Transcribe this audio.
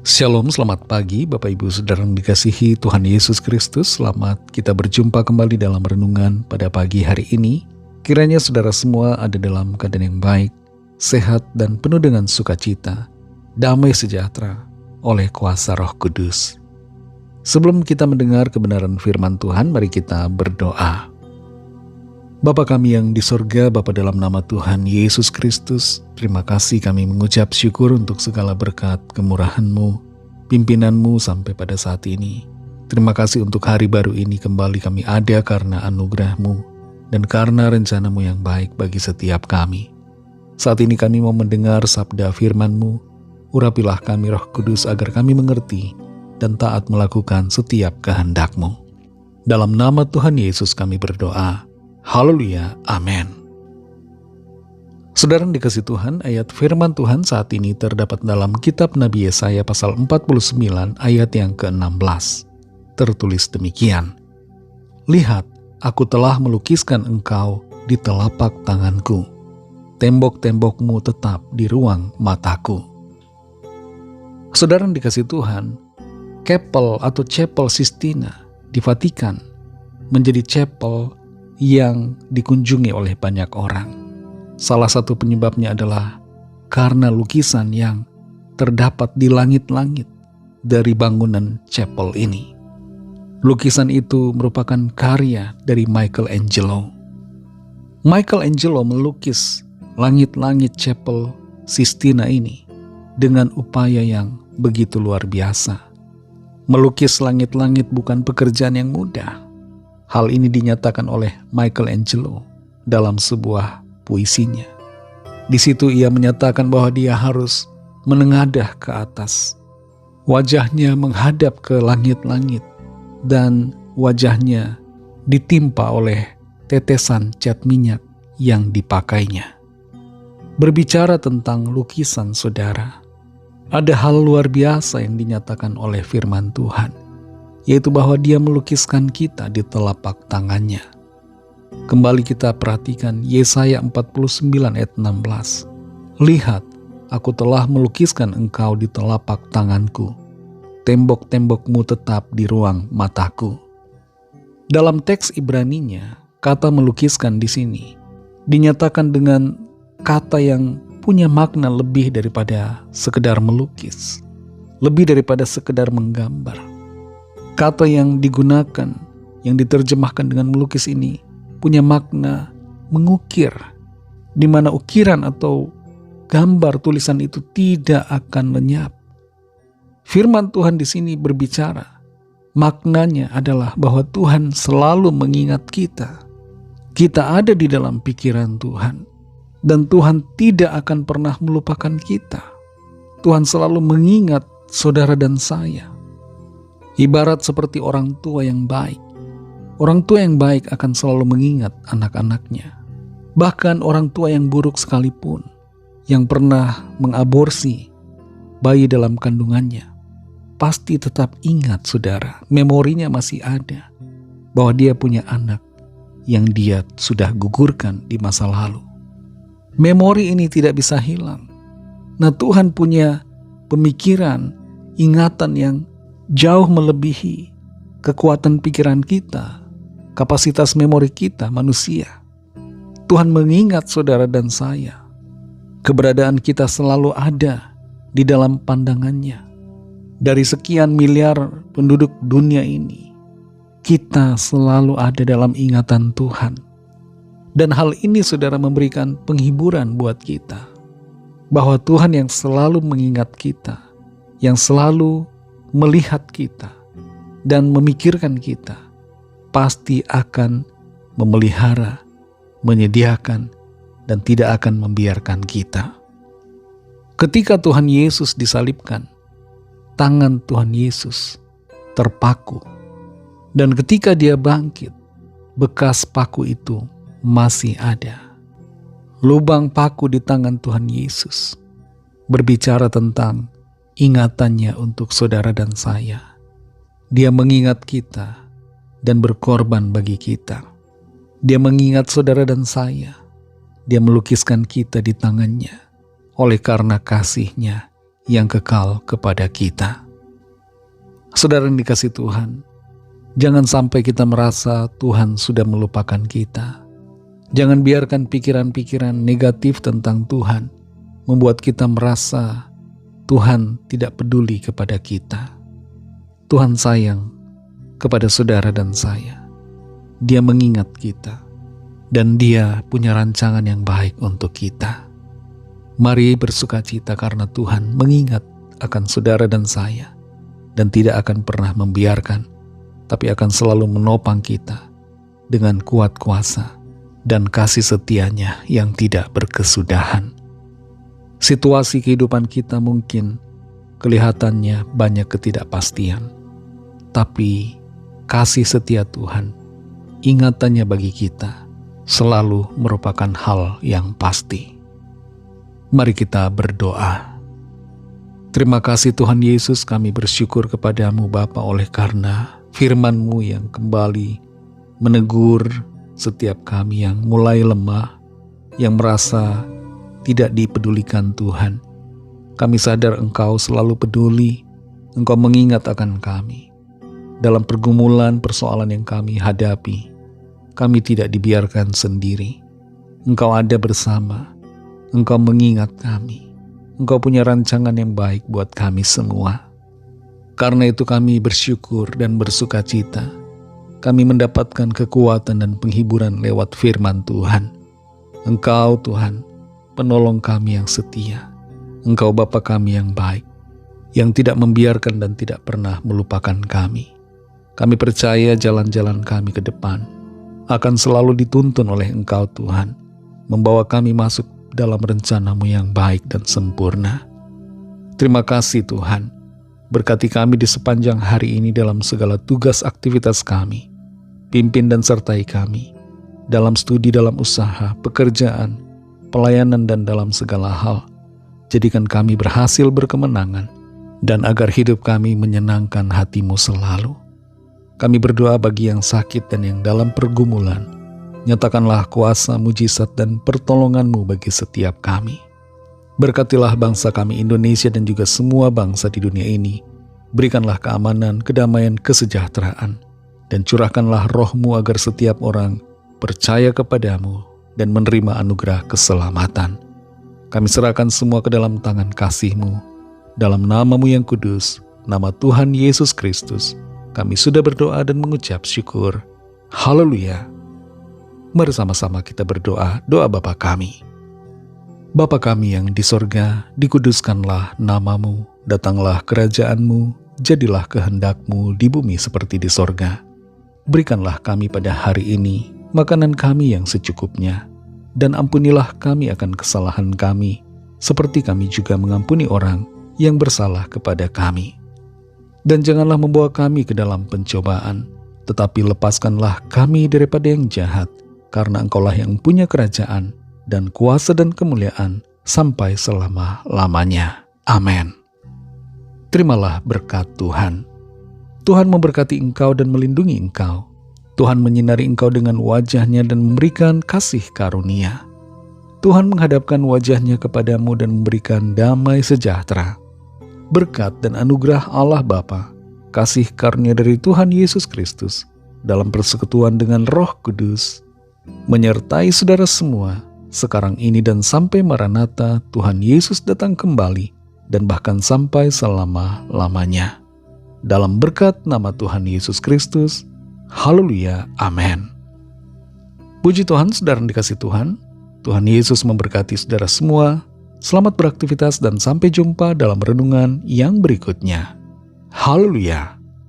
Shalom, selamat pagi Bapak Ibu Saudara yang dikasihi Tuhan Yesus Kristus. Selamat kita berjumpa kembali dalam renungan pada pagi hari ini. Kiranya saudara semua ada dalam keadaan yang baik, sehat dan penuh dengan sukacita, damai sejahtera oleh kuasa Roh Kudus. Sebelum kita mendengar kebenaran firman Tuhan, mari kita berdoa. Bapa kami yang di sorga, Bapa dalam nama Tuhan Yesus Kristus, terima kasih kami mengucap syukur untuk segala berkat kemurahan-Mu, pimpinan-Mu sampai pada saat ini. Terima kasih untuk hari baru ini kembali kami ada karena anugerah-Mu dan karena rencana-Mu yang baik bagi setiap kami. Saat ini kami mau mendengar sabda firman-Mu, urapilah kami Roh Kudus agar kami mengerti dan taat melakukan setiap kehendak-Mu. Dalam nama Tuhan Yesus kami berdoa. Haleluya, amin. Saudara yang dikasih Tuhan, ayat firman Tuhan saat ini terdapat dalam kitab Nabi Yesaya pasal 49 ayat yang ke-16. Tertulis demikian, "Lihat, aku telah melukiskan engkau di telapak tanganku. Tembok-tembokmu tetap di ruang mataku." Saudara yang dikasih Tuhan, Chapel atau Chapel Sistina di Vatikan menjadi chapel yang dikunjungi oleh banyak orang. Salah satu penyebabnya adalah karena lukisan yang terdapat di langit-langit dari bangunan chapel ini. Lukisan itu merupakan karya dari Michelangelo. Michelangelo melukis langit-langit chapel Sistina ini dengan upaya yang begitu luar biasa. Melukis langit-langit bukan pekerjaan yang mudah. Hal ini dinyatakan oleh Michelangelo dalam sebuah puisinya. Di situ ia menyatakan bahwa dia harus menengadah ke atas. Wajahnya menghadap ke langit-langit dan wajahnya ditimpa oleh tetesan cat minyak yang dipakainya. Berbicara tentang lukisan saudara, ada hal luar biasa yang dinyatakan oleh firman Tuhan, yaitu bahwa dia melukiskan kita di telapak tangannya. Kembali kita perhatikan Yesaya 49 ayat 16. "Lihat, aku telah melukiskan engkau di telapak tanganku. Tembok-tembokmu tetap di ruang mataku." Dalam teks Ibraninya, kata melukiskan di sini dinyatakan dengan kata yang punya makna lebih daripada sekedar melukis, lebih daripada sekedar menggambar. Kata yang digunakan, yang diterjemahkan dengan melukis ini punya makna mengukir, di mana ukiran atau gambar tulisan itu tidak akan lenyap. Firman Tuhan di sini berbicara, maknanya adalah bahwa Tuhan selalu mengingat kita. Kita ada di dalam pikiran Tuhan, dan Tuhan tidak akan pernah melupakan kita. Tuhan selalu mengingat saudara dan saya. Ibarat seperti orang tua yang baik. Orang tua yang baik akan selalu mengingat anak-anaknya. Bahkan orang tua yang buruk sekalipun, yang pernah mengaborsi bayi dalam kandungannya, pasti tetap ingat saudara, memorinya masih ada, bahwa dia punya anak yang dia sudah gugurkan di masa lalu. Memori ini tidak bisa hilang. Nah, Tuhan punya pemikiran, ingatan yang jauh melebihi kekuatan pikiran kita, kapasitas memori kita manusia. Tuhan mengingat saudara dan saya. Keberadaan kita selalu ada di dalam pandangannya. Dari sekian miliar penduduk dunia ini, kita selalu ada dalam ingatan Tuhan. Dan hal ini saudara memberikan penghiburan buat kita, bahwa Tuhan yang selalu mengingat kita, yang selalu melihat kita dan memikirkan kita, pasti akan memelihara, menyediakan, dan tidak akan membiarkan kita. Ketika Tuhan Yesus disalibkan, tangan Tuhan Yesus terpaku, dan ketika dia bangkit, bekas paku itu masih ada. Lubang paku di tangan Tuhan Yesus berbicara tentang ingatannya untuk saudara dan saya. Dia mengingat kita dan berkorban bagi kita. Dia mengingat saudara dan saya. Dia melukiskan kita di tangannya oleh karena kasih-Nya yang kekal kepada kita. Saudara yang dikasihi Tuhan, jangan sampai kita merasa Tuhan sudah melupakan kita. Jangan biarkan pikiran-pikiran negatif tentang Tuhan membuat kita merasa Tuhan tidak peduli kepada kita. Tuhan sayang kepada saudara dan saya. Dia mengingat kita, dan Dia punya rancangan yang baik untuk kita. Mari bersukacita karena Tuhan mengingat akan saudara dan saya, dan tidak akan pernah membiarkan, tapi akan selalu menopang kita dengan kuat kuasa dan kasih setianya yang tidak berkesudahan. Situasi kehidupan kita mungkin kelihatannya banyak ketidakpastian, tapi kasih setia Tuhan, ingatannya bagi kita, selalu merupakan hal yang pasti. Mari kita berdoa. Terima kasih Tuhan Yesus, kami bersyukur kepadamu Bapa oleh karena firman-Mu yang kembali menegur setiap kami yang mulai lemah, yang merasa tidak dipedulikan Tuhan. Kami sadar Engkau selalu peduli, Engkau mengingat akan kami. Dalam pergumulan persoalan yang kami hadapi, kami tidak dibiarkan sendiri. Engkau ada bersama, Engkau mengingat kami. Engkau punya rancangan yang baik buat kami semua. Karena itu kami bersyukur dan bersukacita. Kami mendapatkan kekuatan dan penghiburan lewat firman Tuhan. Engkau Tuhan, penolong kami yang setia. Engkau Bapa kami yang baik, yang tidak membiarkan dan tidak pernah melupakan kami. Kami percaya jalan-jalan kami ke depan akan selalu dituntun oleh Engkau Tuhan, membawa kami masuk dalam rencana-Mu yang baik dan sempurna. Terima kasih Tuhan, berkati kami di sepanjang hari ini dalam segala tugas aktivitas kami. Pimpin dan sertai kami dalam studi, dalam usaha, pekerjaan, pelayanan dan dalam segala hal. Jadikan kami berhasil berkemenangan dan agar hidup kami menyenangkan hati-Mu selalu. Kami berdoa bagi yang sakit dan yang dalam pergumulan. Nyatakanlah kuasa, mujizat, dan pertolongan-Mu bagi setiap kami. Berkatilah bangsa kami Indonesia dan juga semua bangsa di dunia ini. Berikanlah keamanan, kedamaian, kesejahteraan. Dan curahkanlah roh-Mu agar setiap orang percaya kepadamu dan menerima anugerah keselamatan. Kami serahkan semua ke dalam tangan kasih-Mu. Dalam nama-Mu yang kudus, nama Tuhan Yesus Kristus, kami sudah berdoa dan mengucap syukur. Haleluya. Mari sama-sama kita berdoa, doa Bapa kami. Bapa kami yang di sorga, dikuduskanlah nama-Mu, datanglah kerajaan-Mu, jadilah kehendak-Mu di bumi seperti di sorga. Berikanlah kami pada hari ini makanan kami yang secukupnya, dan ampunilah kami akan kesalahan kami, seperti kami juga mengampuni orang yang bersalah kepada kami. Dan janganlah membawa kami ke dalam pencobaan, tetapi lepaskanlah kami daripada yang jahat, karena Engkaulah yang punya kerajaan dan kuasa dan kemuliaan sampai selama-lamanya. Amin. Terimalah berkat Tuhan. Tuhan memberkati engkau dan melindungi engkau. Tuhan menyinari engkau dengan wajah-Nya dan memberikan kasih karunia. Tuhan menghadapkan wajah-Nya kepadamu dan memberikan damai sejahtera. Berkat dan anugerah Allah Bapa, kasih karunia dari Tuhan Yesus Kristus, dalam persekutuan dengan Roh Kudus, menyertai saudara semua, sekarang ini dan sampai Maranatha Tuhan Yesus datang kembali, dan bahkan sampai selama-lamanya. Dalam berkat nama Tuhan Yesus Kristus, haleluya, amin. Puji Tuhan, saudara yang dikasihi Tuhan, Tuhan Yesus memberkati saudara semua. Selamat beraktivitas dan sampai jumpa dalam renungan yang berikutnya. Haleluya.